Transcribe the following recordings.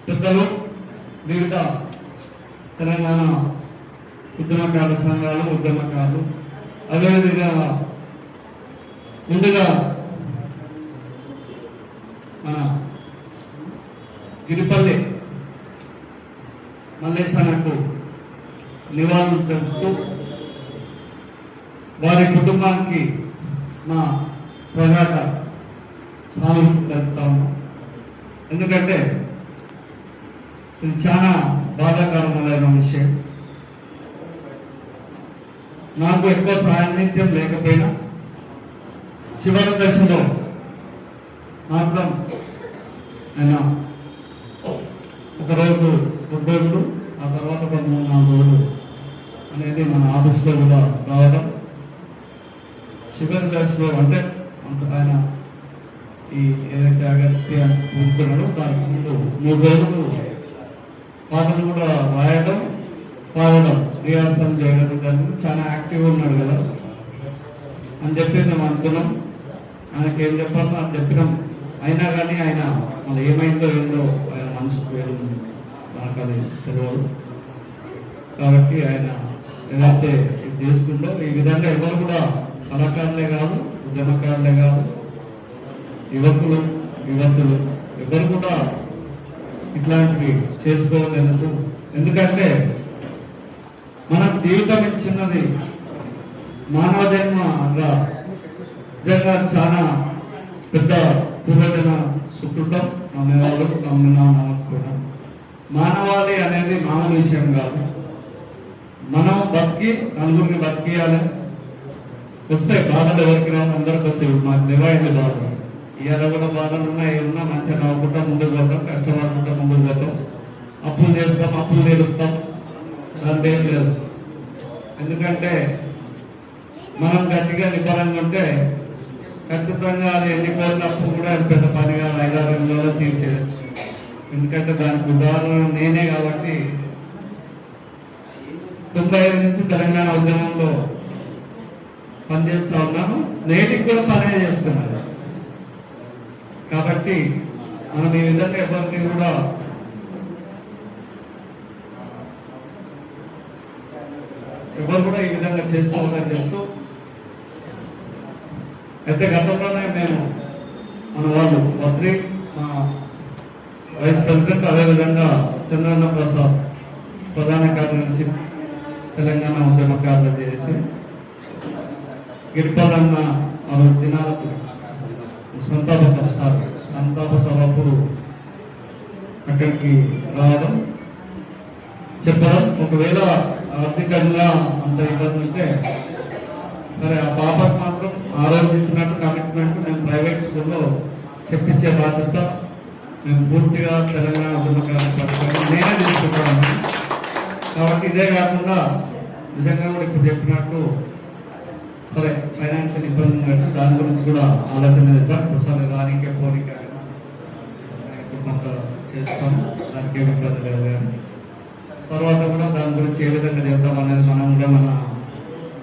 పెద్దలు, వివిధ తెలంగాణ ఉద్యమకారుల సంఘాలు, ఉద్యమకారులు, అదేవిధంగా ముందుగా మన గిరిపల్లి మల్లేశన్నకు నివాళులు తెలుపుతూ వారి కుటుంబానికి మా ప్రగాఢ సానుభూతి తెలుపుతాము. ఎందుకంటే ఇది చాలా బాధాకరమైన విషయం. నాకు ఎక్కువ సాన్నిధ్యం లేకపోయినా చివరి దశలో మాత్రం ఆయన ఒకరోజు 2 రోజులు, ఆ తర్వాత 3-4 రోజులు అనేది మన ఆఫీస్లో కూడా రావడం, చివరి దశలో అంటే ఆయన ఈ ఏదైతే అగత్య కూర్చున్నాడో దానికి ముందు 3 రోజులు పాటలు కూడా రాయడం, పాడడం, రిహార్సల్ చేయడం, దానికి చాలా యాక్టివ్గా ఉన్నాడు కదా అని చెప్పి మేము అనుకున్నాం. ఆయనకి ఏం చెప్పాలో అని చెప్పినాం. అయినా కానీ ఆయన మళ్ళీ ఏమైందో ఏందో ఆయన మనసుకు వేరు, మనకు అది తెలియదు. కాబట్టి ఆయన ఏదైతే ఇది చేసుకుంటో ఈ విధంగా ఎవరు కూడా కళాకారులే కాదు, ఉద్యమకారులే కాదు, యువకులు ఎవరు కూడా ఇట్లాంటివి చేసుకోలేదు. ఎందుకంటే మనం జీవితం ఇచ్చినది మానవ జన్మగా నిజంగా చాలా పెద్ద పూర్వజన సుకృతం. నమ్మేవాళ్ళు నమ్మకపోయినా మానవాళి అనేది మామూలు విషయం కాదు. మనం బతికి నలుగురిని బతికియాలి. వస్తాయి బాధలు, ఎవరికి రాదు, అందరికి వస్తాయి. మాకు నివాయింది బాధలు, ఇవాళ కూడా బాధలు ఉన్నా ఏమన్నా మంచిగా నవ్వుకుంటా ముందుకు పోతాం, కష్టపడుకుంటా ముందుకు పోతాం, అప్పులు చేస్తాం, అప్పులు తీరుస్తాం, దాంట్లో ఏం లేదు. ఎందుకంటే మనం గట్టిగా నిబ్బరంగా ఉంటే ఖచ్చితంగా అది ఎన్ని కోట్ల అప్పు కూడా అది పెద్ద పని కాదు, 5-6 నెలల్లో తీర్చేయచ్చు. ఎందుకంటే దానికి ఉదాహరణ నేనే. కాబట్టి 95 నుంచి తెలంగాణ ఉద్యమంలో పనిచేస్తూ ఉన్నాను, నేటికి కూడా పనే చేస్తున్నాను. కాబట్టి మనం ఈ విధంగా ఎవరిని కూడా ఈ విధంగా చేసుకోవాలని చెప్తూ, అయితే గతంలోనే మేము మన వాళ్ళు మంత్రి, మా వైస్ ప్రెసిడెంట్, అదేవిధంగా చంద్రన్న ప్రసాద్ ప్రధాన కార్యదర్శి తెలంగాణ ఉద్యమకారులు చేసి గిరిపల్లన్న 6 దినాలకు సంతాప సభప్పుడు అక్కడికి రావడం, చెప్పడం. ఒకవేళ ఆర్థికంగా అంత ఇబ్బంది ఉంటే సరే, ఆ పాపకు మాత్రం ఆలోచించినట్టు కమిట్మెంట్ మేము ప్రైవేట్ స్కూల్లో చెప్పించే బాధ్యత మేము పూర్తిగా తెలంగాణ ఉద్యమకారుల పథకాన్ని నేనే తీసుకుంటాను. కాబట్టి ఇదే కాకుండా నిజంగా కూడా ఇప్పుడు చెప్పినట్టు సరే ఫైనాన్షియల్ ఇబ్బంది ఉన్నట్టు దాని గురించి కూడా ఆలోచన చేద్దాం. ఒకసారి రానికే పోనిక కొంత చేస్తాము, దానికి ఏమి ఇబ్బంది లేదు. కానీ తర్వాత కూడా దాని గురించి ఏ విధంగా చేద్దాం అనేది మనం కూడా మన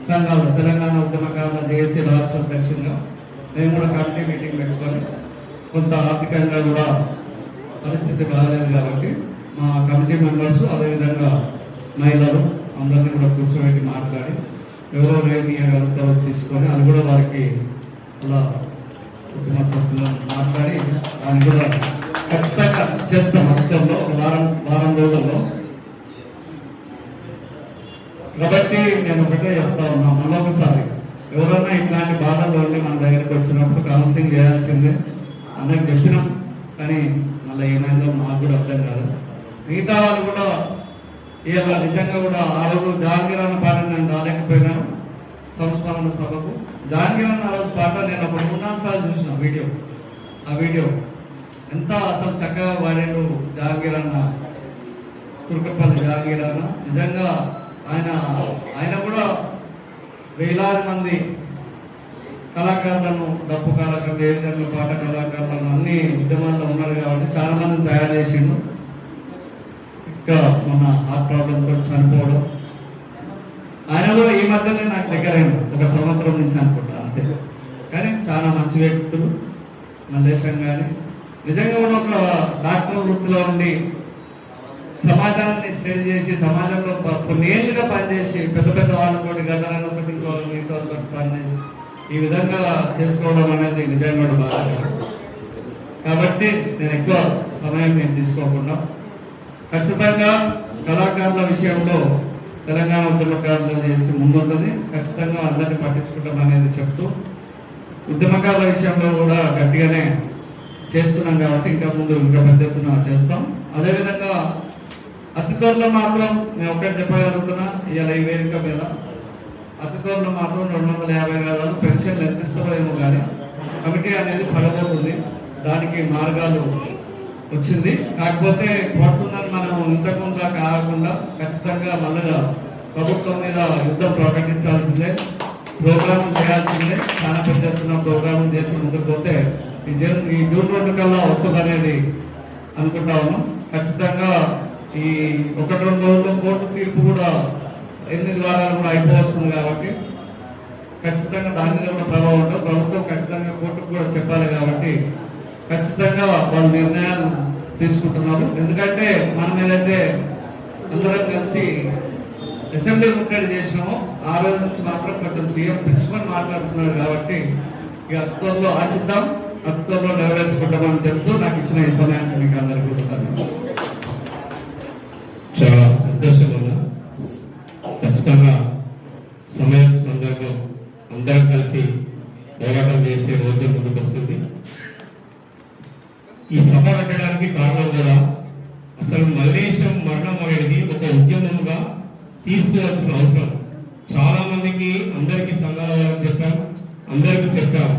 సంఘాలు, తెలంగాణ ఉద్యమకారుల జేఏసీ రాష్ట్ర అధ్యక్షులుగా మేము కూడా కమిటీ మీటింగ్ పెట్టుకొని, కొంత ఆర్థికంగా కూడా పరిస్థితి బాగాలేదు కాబట్టి మా కమిటీ మెంబర్స్, అదేవిధంగా మహిళలు అందరినీ కూడా కూర్చోబెట్టి మాట్లాడి ఎవరో రేపీయగలుగుతారో తీసుకొని అది కూడా వారికి కూడా కుటుంబ సభ్యులను మాట్లాడి దాన్ని కూడా ఖచ్చితంగా చేస్తాం. అర్థంలో ఒక వారం రోజుల్లో. కాబట్టి నేను ఒకటే చెప్తా ఉన్నా, మళ్ళొకసారి ఎవరైనా ఇట్లాంటి బాధలు ఉండి మన దగ్గరికి వచ్చినప్పుడు కౌన్సిలింగ్ చేయాల్సిందే అందరికి చెప్పినాం. కానీ మళ్ళీ ఏమైందో మాకు కూడా అర్థం కాదు. మిగతా వాళ్ళు కూడా ఇలా నిజంగా కూడా ఆ రోజు జహాంగీర్ అన్న పాట నేను రాలేకపోయినాను సంస్మరణ సభకు. జహాంగీర్ అన్న ఆ రోజు పాట నేను ఒక 3-4 సార్లు చూసిన వీడియో. ఆ వీడియో ఎంత అసలు చక్కగా వాడాడు జహాంగీర్ అన్న, కురకపల్లి జహాంగీర్ అన్న. నిజంగా ఆయన కూడా వేలాది మంది కళాకారులను, డప్పు కళాకారులు, ఏ విధంగా పాట కళాకారులను అన్ని ఉద్యమాల్లో ఉన్నారు కాబట్టి చాలా మందిని తయారు చేసిండు. ఇంకా మన హార్ట్ ప్రాబ్లంతో చనిపోవడం, ఆయన కూడా ఈ మధ్యనే నాకు దగ్గరైంది, 1 సంవత్సరం నుంచి అనుకుంటా అంతే. కానీ చాలా మంచి వ్యక్తులు మల్లేశం కానీ నిజంగా కూడా ఒక డాక్టర్ వృత్తిలో ఉండి సమాజాన్ని స్టడీ చేసి సమాజంలో కొన్నేళ్ళుగా పనిచేసి పెద్ద పెద్ద వాళ్ళతో గతంతో మీతో పనిచేసి ఈ విధంగా చేసుకోవడం అనేది నిజంగా కూడా బాగా. కాబట్టి నేను ఎక్కువ సమయం తీసుకోకుండా ఖచ్చితంగా కళాకారుల విషయంలో తెలంగాణ ఉద్యమకారులు చేసి ముందుంటుంది. ఖచ్చితంగా అందరినీ పట్టించుకుంటాం అనేది చెప్తూ ఉద్యమకారుల విషయంలో కూడా గట్టిగానే చేస్తున్నాం కాబట్టి ఇంకా ముందు ఇంకా పెద్ద ఎత్తున చేస్తాం. అదేవిధంగా అతి త్వరలో మాత్రం నేను ఒకటి చెప్పగలుగుతున్నా, ఇవాళ ఈ వేదిక మీద అతి త్వరలో మాత్రం 250 గదాలు పెన్షన్లు ఎంత ఇస్తారో ఏమో కానీ కమిటీ అనేది పడబోతుంది. దానికి మార్గాలు వచ్చింది. కాకపోతే పడుతుందని మనం ఇంతకుముందు కాకుండా ఖచ్చితంగా మళ్ళీ ప్రభుత్వం మీద యుద్ధం ప్రకటించాల్సిందే, ప్రోగ్రాం చేయాల్సిందే. చాలా పెద్ద ఎత్తున ప్రోగ్రాం చేసి ముందుకు పోతే ఈ జూన్ 2 కల్లా వస్తుంది అనేది అనుకుంటా ఉన్నాం. ఖచ్చితంగా ఈ 1-2 రోజుల్లో కోర్టు తీర్పు కూడా 8 వారాలు కూడా అయిపోతుంది కాబట్టి ఖచ్చితంగా దాని మీద కూడా ప్రభావం ఉంటుంది. ప్రభుత్వం ఖచ్చితంగా కోర్టుకు కూడా చెప్పాలి కాబట్టి ఖచ్చితంగా వాళ్ళ నిర్ణయాలు తీసుకుంటున్నారు. ఎందుకంటే మనం ఏదైతే అందరం కలిసి అసెంబ్లీ ముట్టడి చేసినామో ఆ రోజు నుంచి మాత్రం కొంచెం సీఎం పిలుచుకొని మాట్లాడుతున్నారు కాబట్టి ఇక అత్తంలో ఆశిద్దాం, అత్తంలో నెరవేర్చుకుంటామని చెప్తూ నాకు ఇచ్చిన ఈ సమయాన్ని మీకు అందరికీ కొడుతాను. చాలా సంతోషంగా ఖచ్చితంగా సమయం సందర్భం అందరం కలిసి పోరాటం చేసే రోజు ముందుకు వస్తుంది. ఈ సభ పెట్టడానికి కారణం కూడా అసలు మల్లేశం మరణం అనేది ఒక ఉద్యమంగా తీసుకోవాల్సిన అవసరం. చాలా మందికి అందరికీ సంఘాల చెప్పాం, అందరికీ చెప్పాం.